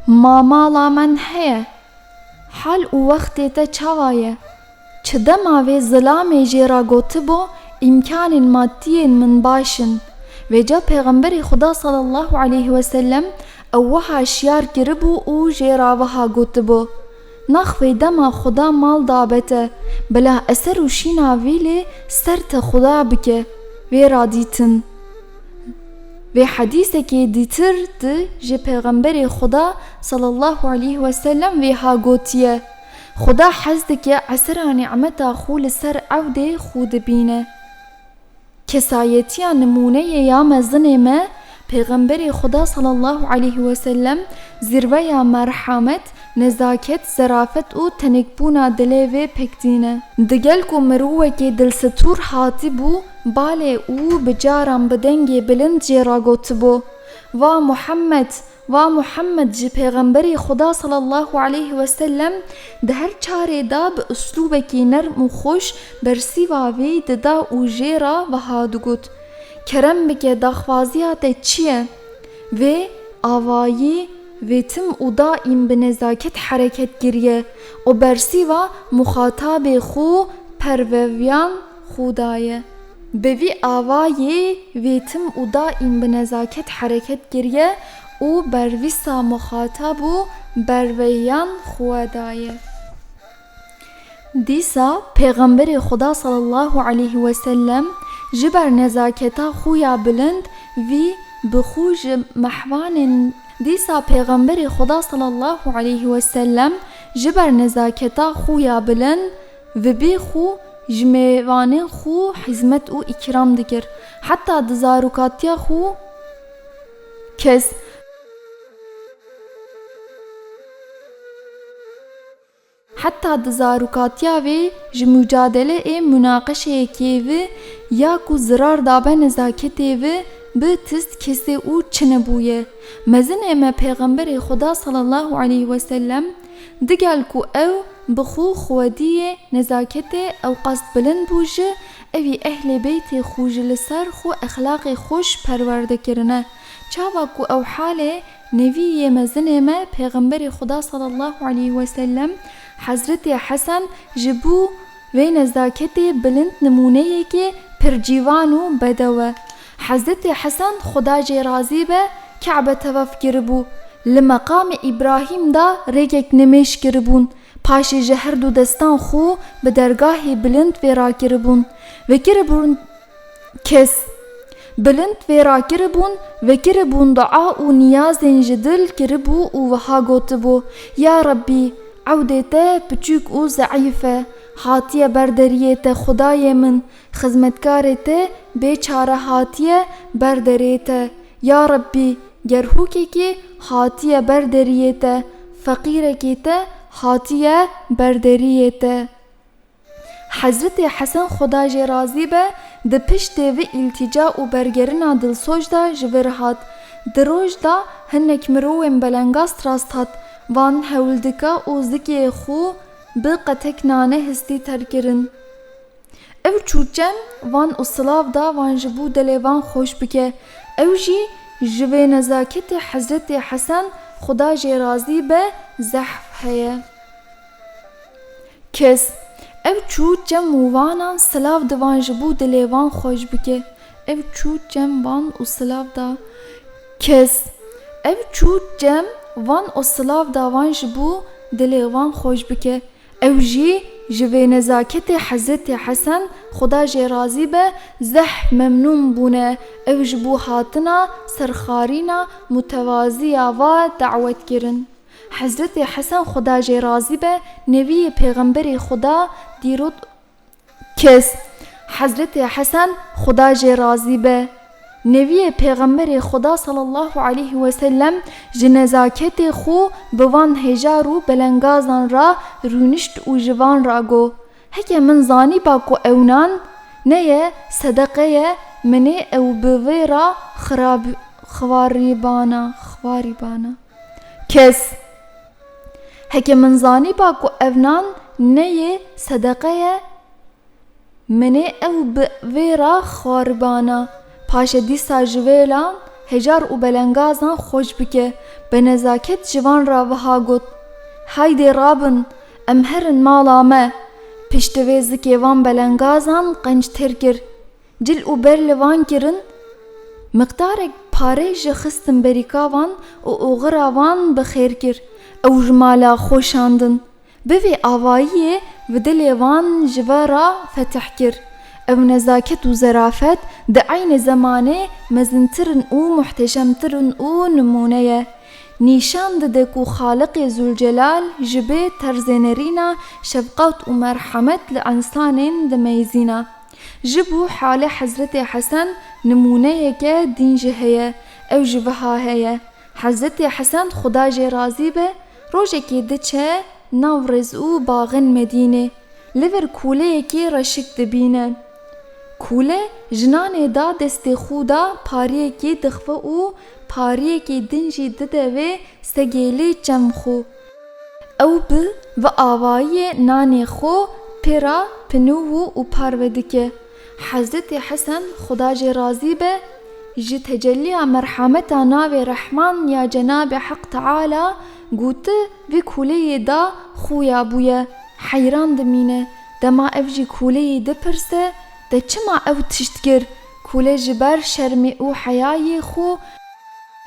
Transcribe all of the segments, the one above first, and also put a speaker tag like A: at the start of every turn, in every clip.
A: مامالا من هەیە حال û wextê te çawa ye çi dema vê zilamê jê ra gotibû îmkanên maddiyên min baş in vêca Pêxemberê Xuda sallallahu aleyhi ve sellem ew wiha şiyar kiribû û jê ra wiha gotibû naxwê dema Xuda mal dabe te bila eser û şîna vî lê ser te Xuda bike vê ra dîtin. Vê hedîsekê dîtir di ji Pêxemberê Xuda sallallahu aleyhi ve sellem vêha gotiye Xuda hez dike esera nî'meta xwe li ser ewdê xwe dibîne. Kesayetiya nimûneyê ya mezinê me Pêxemberê Xuda sallallahu aleyhi ve sellem zirveya merhamet, nezaket, zerafet û tenêkbûna dilê vê pekdîne. Digel ku mirovekê dilstûr hatibû balê û bi caran bi dengê bilind jê ra gotibû Va Muhammed, Va Muhammed ji Pêxemberê Xuda sallallahu aleyhi ve sellem di her çarê da bi uslûbekî nerm û xweş bersîva wê dida û jê ra wiha digot kerem bike daxwaziya te çi ye vê avayî vê tim û daîm bi nezaket hereket kiriye û bersîva muxatabê xwe perveviyan xwe daye. Bi vî avayê vê tim û daîm bi nezaket hereket kiriye û bervîsa muxatab û berveyan xwe daye. Dîsa Pêxemberê Xuda sallallahu aleyhi ve sellem ji ber nezaketa xwe ya bilind vî bi xwe ji mehvanên Dîsa Pêxemberê Xuda sallallahu aleyhi ve sellem ji ber nezaketa xwe ya bilind vibê xwe ji mêvanên xwe hizmet û îkram dikir heta di zarokatiya xwe kes heta di zarokatiya wê ji mücadeleyê münaqeşeyekê ve ya ku zirar dabe nezaketê ve bi tist kesê û çinebûye. Mezinê me Pêxemberê Xuda sallallahu aleyhi ve sellem digel ku ew bi xwe xwediyê nezaketê ew qasd bilind bû ji evî ehlê beytê xwe ji li ser xwe exlaqê xweş perwerde kirine. Çawa ku ew halê neviyê mezinê me Pêxemberê Xuda sallallahu aleyhi ve sellem Hazretê Hesen ji bo vê nezaketê bilind nimûneyekê pir cîvan û bedew e. Hazretê Hesen Xuda jê razî be Ke'be tevaf kiribû. Li meqamê İbrahîm da rêkek nimêj kiribûn. Paşê ji her du destan xwe bi dergahê bilind vê rakiribûn. Vekiribûn kes bilind vê rakiribûn vekiribûn dua û niyazên ji dil kiribû û wiha gotibû Ya Rabbî ewdê te piçûk û zeîf e hatiye berderiyê te Xudayê min xizmetkarê te bêçare hatiye berderê te Ya Rabbî gerhûkekê hatiye berderiyê te feqîrekê te hatiye berderiyê te. Hazretê Hesen Xuda jê razî be di piştê vê îltîca û bergerina dilsoj da ji vir hat. Di roj da hinek mirovên belengast rast hat van hewildika û zikê xwe bi qetek nane histî terkirin. Ev çûçem van û silav da van ji bo dilê van xweş bike. Ew jî ji vê nezaketê Hazretê Hesen Xuda jê razî be zehf heye. Kes ev çû cem û vanan silav divan ji bo dilê van xweş bike. Ev çû cem van û silav da kes ev çû cem van û silav da van ji bo dilê van xweş bike. Ew jî ji vê nezaketê Hazretê Hesen Xuda jê razî be zehf memnûn bûne. Ew ji bo hatina serxarîna mutewazîya va dawet kirin. Hazretê Hesen Xuda jê razî be neviyê Pêxemberê Xuda dîrot kes Hazretê Hesen Xuda jê razî be neviyê Pêxemberê Xuda sallallahu aleyhi ve sellem ji nezaketê xwe bi van hêjar û belengazan ra rûnişt û ji van ra got heke min zanîba ku ew nan ne ye sedeqe ye minê ew bi vê ra xwarîbana kes heke min zanîba ku ev nan ne ye sedeqe ye minê ew bi vê ra xwarîbana paşê dîsa ji vê lan hejar û belengazan xweş bike. Bi nezaket civan ra wiha got: Haydê rabin, em herin mala me. Piştî vê zikê van belengazan qençtêr kir. Cil û ber li van kirin. Miqdarek parê jî xistin berîka wan û oxira wan bi xêr kir. Ew ji mala xwe şandin. Bi vê avayiyê bi dilê wan ji we re fetih kir. Ew nezaket û zerafet di aynê zemanê mezintirin û muhteşemtirin û nimûne ye. Nîşan dide ku Xaliqê Zülcelal ji bê terzê nerîna şefqat û merhemet li ensanên dimeyzîna. Ji bo halê Hezretê Hesen nimûneyeke dîn jî heye. Ew ji wiha heye. Hezretê Hesen Xuda jê razî be, rojekê diçe nav rêz û baxên Medînê. Li vir kûleyekî reşik dibîne. Kûle jinanê da destê xwe da pariyekê dixwe û pariyekê din jî dide wê segê lê çem xwe. Ew bi vi avayiyê nanê xwe pêra pinû û parve dike. Hezretê Hesen Xuda jê razî be, ji tecelliya merhameta navê Rehman ya Cenab-ı Hak Teala gotu vê kûleyê da xuya bûye. Heyran dimîne. Dema ev jî kûleyê dipirse, de çima ew tişt kir? Kûle ji ber şermê û heyayê xwe.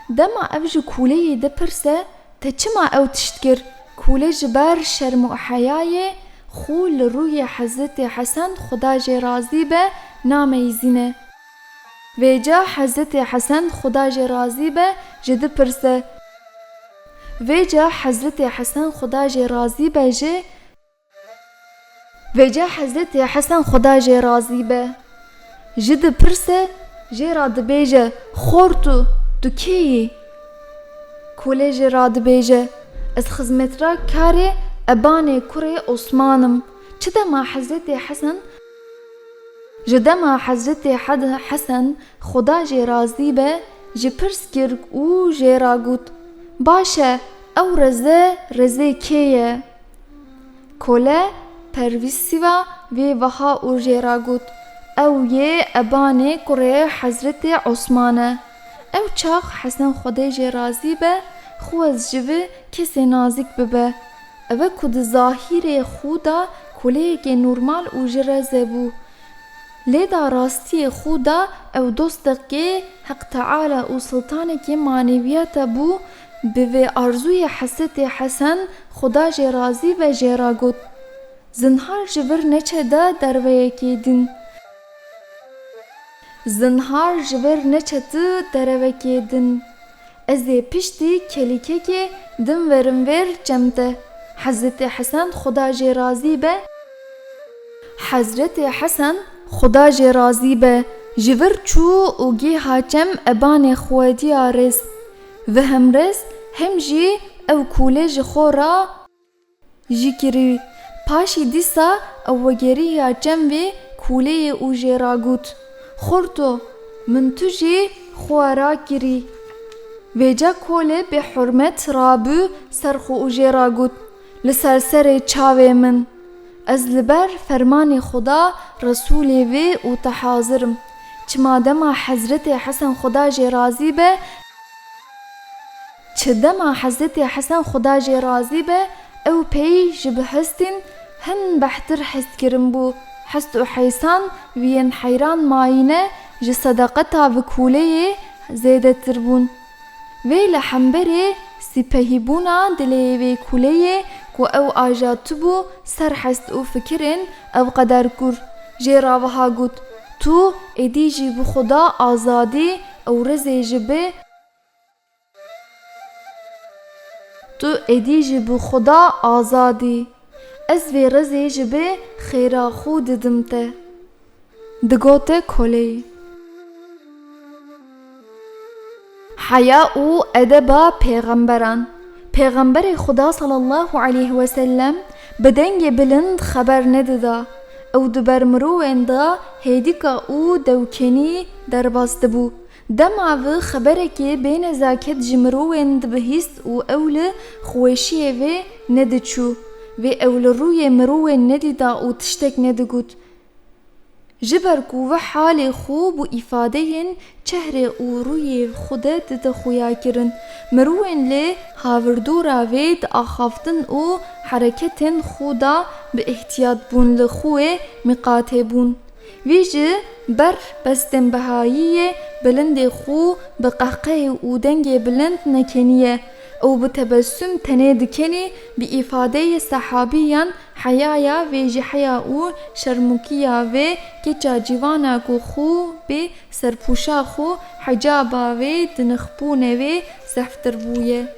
A: Dema ev jî kûleyê dipirse, te çima ew tişt kir? Kûle ji ber şerm û heyayê xwe li rûyê Hezretê Hesen Xuda jê razî be nameyzîne. Vêca Hezretê Hesen Xuda jê razî be jî dipirse. Vêca Hezretê Hesen Xuda jê razî be jî Vêca Hezretê Hesen Xuda jê razî be jî dipirse, jê ra dibêje: Xor tu kê yî? Kûlê jê ra dibêje: Ez xizmetira karê ebanê kurê Osmanım. Çi dema Hezretê Hesen ji dema Hezretê Hesen Xuda jê razî be jî pirs kir û jê ra got: Baş e, ew rêzê kê ye? Kûle pervîsîva vê wiha û jê ra got: Ew yê ebanê kurê Hezretê Osman e. Ew çax Hesen Xwedê jê razî be, xwez ji vê kesê nazik bibe. Ew ku di zahîrê xwe da kûleyekê normal û ji rêzê bû. Lê da rastiyê xwe da ew dostekê Hak Teala û sultanekê maneviyata bû. Bi vê arzûyê Hezretê Hesen Xuda jê razî be jê ra got: Zinhar ji vir neçe de derveyekê din. Zinhar ji vir neçe tu derevekê din. Ez ê piştî kelîkekê din verim vêr cemte. Hezretê Hesen Xuda jê razî be Hezretê Hesen Xuda jê razî be ji vir çû û gêha çem ebanê xwediya rêz. Ve hem rêz hem jî ew kûlê ji xwe ra jî kirî. Paşî dîsa ew vegeriya çem vê kûleyê û jê ra got: Xor min tu jî xwe ra kirî. Vêca kolê bê hurmet rabû ser xwe û jê ra got: Li ser serê çavê min. Ez li ber fermanê Xuda Resûlê vê û te hazirim. Çima dema Hezretê Hesen Xuda jê razî be Çi dema Hezretê Hesen Xuda jê razî be, ew pey ji bi hestên hin behtir hestkirin bû. Hest û heysan vîyên heyran mayîne ji sedaqeta vê kûleyê zêdetir bûn. Vê li hemberê sîpehîbûna dilê vê kûleyê ku ew aja tibû ser hest û fikirên ew qeder kur. Jê ra wiha got: Tu êdî jî bi Xuda azadî ew rêzê ji bê Tu êdî jî bi Xuda azadî. Ez vê rêzê ji bê xêra xwe didim te. Digote kolê. Heya û edeba pêxemberan. Pêxemberê Xuda sallallahu aleyhi ve sellem bi dengê bilind xeber nedida. Ew di ber mirovên da hêdîka û dewkenî derbas dibû. Dema vê xeberekê bê nezaket ji mirovên dibihîst û ew li xweşiyê vê nediçû. Vê ew li rûyê mirovên nedîda û tiştek nedigût. جبر کو و حال خوب و ifadeyên çehre û rûyê xwe de dide xuya kirin. Mirovên lê havirdora wê di axaftin û hereketên xwe da bi ihtiyat bûn li xwe miqate bûn. Wî ji ber bestên bihayiyê bilindê xwe bi qehqehê û dengê bilind nekeniye. Ew bi tebessüm tenê dikenî bi ifadeyê sehabîyan heyaya wê ji heya û şermûkiya wê keça cîvana ku xwe bê serpûşa xwe hicaba wê di nixbûnê wê zehftir bûye.